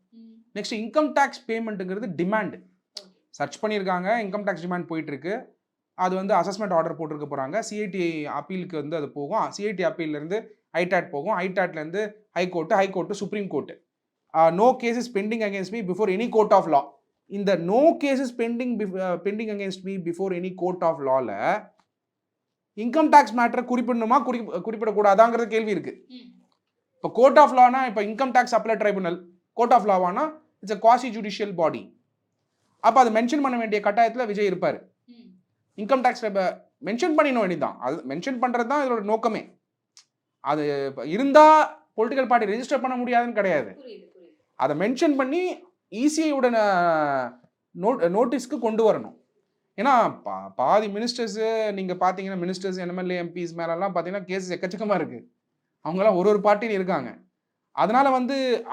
நெக்ஸ்ட் இன்கம் டேக்ஸ் பேமெண்ட்டுங்கிறது டிமாண்ட். சர்ச் பண்ணியிருக்காங்க, இன்கம் டேக்ஸ் டிமாண்ட் போயிட்டுருக்கு. அது வந்து அசஸ்மெண்ட் ஆர்டர் போட்டிருக்க போகிறாங்க. சிஐடி அப்பீலுக்கு வந்து அது போகும். சிஐடி அப்பீல்லேருந்து ஐடாட் போகும். ஐடாட்லேருந்து high court supreme court. No cases pending against me before any court of law. இந்த no cases pending against me before any court of லாவில் இன்கம் டேக்ஸ் மேட்டரை குறிப்பிடணுமா குறிப்பிடக்கூடாதாங்கிற கேள்வி இருக்குது. இப்போ கோர்ட் ஆஃப் லானா இப்போ income tax appeal tribunal court of லாவானா it's a quasi judicial body. அப்போ அது மென்ஷன் பண்ண வேண்டிய கட்டாயத்தில் விஜய் இருப்பார். இன்கம் டேக்ஸ் மென்ஷன் பண்ணிட வேண்டியதுதான். அது மென்ஷன் பண்ணுறது தான் இதோட நோக்கமே. அது இருந்தால் பொலிட்டிக்கல் பார்ட்டி ரெஜிஸ்டர் பண்ண முடியாதுன்னு கிடையாது. அதை மென்ஷன் பண்ணி இசிஐயோட நோட்டீஸ்க்கு கொண்டு வரணும். ஏன்னா பாதி மினிஸ்டர்ஸு நீங்கள் பார்த்தீங்கன்னா மினிஸ்டர்ஸ் எம்எல்ஏ எம்பிஸ் மேலெல்லாம் பார்த்தீங்கன்னா கேஸஸ் எக்கச்சக்கமாக இருக்குது. அவங்களாம் ஒரு பார்ட்டியில் இருக்காங்க. அதனால்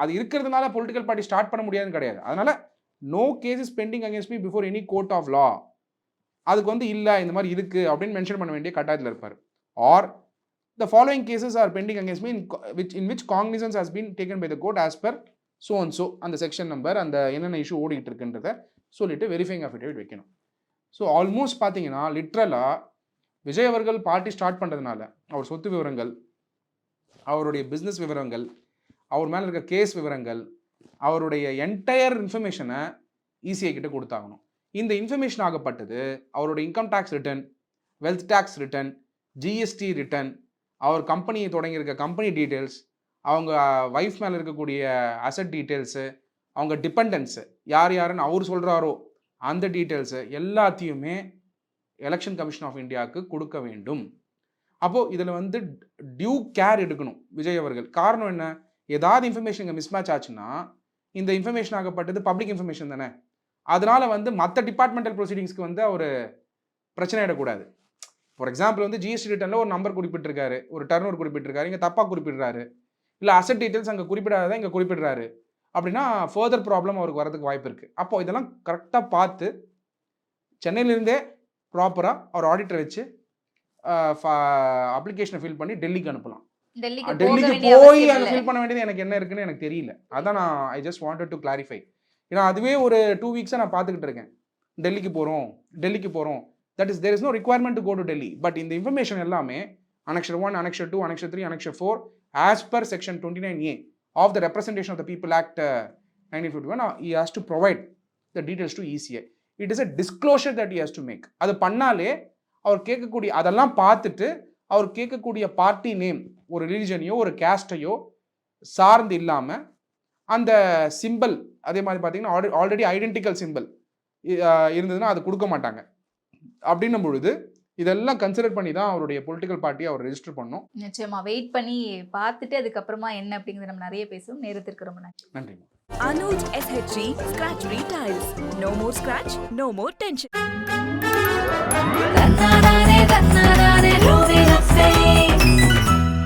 அது இருக்கிறதுனால பொலிட்டிக்கல் பார்ட்டி ஸ்டார்ட் பண்ண முடியாதுன்னு கிடையாது. அதனால் no cases pending against me before any court of law. அதுக்கு இல்லை இந்த மாதிரி இருக்குது அப்படின்னு மென்ஷன் பண்ண வேண்டிய கட்டாயத்தில் இருப்பார். Or the following cases are pending against me in which cognizance has been taken by the court as per so and so, அந்த செக்ஷன் நம்பர், அந்த என்னென்ன இஷ்யூ ஓடிக்கிட்டு இருக்குன்றதை சொல்லிட்டு வெரிஃபைங் அஃபிடேவிட் வைக்கணும். ஸோ ஆல்மோஸ்ட் பார்த்தீங்கன்னா லிட்ரலாக விஜய் அவர்கள் பார்ட்டி ஸ்டார்ட் பண்ணுறதுனால அவர் சொத்து விவரங்கள், அவருடைய பிஸ்னஸ் விவரங்கள், அவர் மேலே இருக்க கேஸ் விவரங்கள், அவருடைய என்டையர் இன்ஃபர்மேஷனை இசிஐ கிட்ட கொடுத்தாகணும். இந்த இன்ஃபர்மேஷன் ஆகப்பட்டது அவருடைய income tax return, wealth tax return, GST return, அவர் கம்பெனியை தொடங்கியிருக்க கம்பெனி டீட்டெயில்ஸ், அவங்க ஒய்ஃப் மேலே இருக்கக்கூடிய அசட் டீட்டெயில்ஸு, அவங்க டிபெண்டன்ஸு யார் யாருன்னு அவர் சொல்கிறாரோ அந்த டீட்டெயில்ஸு எல்லாத்தையுமே எலெக்ஷன் கமிஷன் ஆஃப் இந்தியாவுக்கு கொடுக்க வேண்டும். அப்போது இதில் டியூ கேர் எடுக்கணும் விஜய் அவர்கள். காரணம் என்ன, ஏதாவது இன்ஃபர்மேஷன் இங்கே மிஸ்மேட்ச் ஆச்சுன்னா இந்த இன்ஃபர்மேஷன் ஆகப்பட்டது பப்ளிக் இன்ஃபர்மேஷன் தானே. அதனால் மற்ற டிபார்ட்மெண்டல் ப்ரொசீடிங்ஸ்க்கு அவர் பிரச்சனை ஆகிடக்கூடாது. ஃபார் எக்ஸாம்பிள் ஜிஎஸ்டி ரிட்டர்னில் ஒரு நம்பர் குறிப்பிட்டிருக்காரு, ஒரு டர்ன் குறிப்பிட்டிருக்காரு, இங்கே தப்பாக குறிப்பிடுறாரு, இல்லை அசட் டீட்டெயில்ஸ் அங்கே குறிப்பிடாதான் இங்கே குறிப்பிடுறாரு அப்படின்னா ஃபர்தர் ப்ராப்ளம் அவருக்கு வரதுக்கு வாய்ப்பு இருக்குது. அப்போது இதெல்லாம் கரெக்டாக பார்த்து சென்னையிலேருந்தே ப்ராப்பராக அவர் ஆடிட்டர் வச்சு அப்ளிகேஷனை ஃபில் பண்ணி டெல்லிக்கு அனுப்பலாம். டெல்லிக்கு போய் அங்கே ஃபில் பண்ண வேண்டியது எனக்கு என்ன இருக்குன்னு எனக்கு தெரியல. அதான் நான் I just wanted to clarify. ஏன்னா அதுவே ஒரு 2 வீக்ஸாக நான் பார்த்துக்கிட்டு இருக்கேன். டெல்லிக்கு போகிறோம் that is there is no requirement to go to Delhi. But இந்த இன்ஃபர்மேஷன் எல்லாமே Annexure 1, Annexure 2, Annexure 3, Annexure 4 as per Section 29A of the Representation of the People Act 1951, he has to provide the details to ECI. It is a disclosure that he has to make. அது பண்ணாலே அவர் கேட்கக்கூடிய அதெல்லாம் பார்த்துட்டு அவர் கேட்கக்கூடிய party name ஒரு ரிலிஜனையோ ஒரு கேஸ்டையோ சார்ந்து இல்லாமல் அந்த சிம்பிள் அதே மாதிரி பார்த்தீங்கன்னா ஆல்ரெடி ஐடென்டிக்கல் சிம்பிள் இருந்ததுன்னா அது கொடுக்க மாட்டாங்க. அப்படின்னும் பொழுது இதெல்லாம் கன்சிடர் பண்ணி தான் அவருடைய பொலிட்டிக்கல் பார்ட்டியை அவர் ரெஜிஸ்டர் பண்ணணும். நிச்சயமா வெயிட் பண்ணி பார்த்துட்டு அதுக்கப்புறமா என்ன அப்படிங்கிறத நம்ம நிறைய பேசுவோம். நேரத்திற்கு ரொம்ப நன்றி. Anuj SHG Scratch Retiles. No more scratch, no more tension.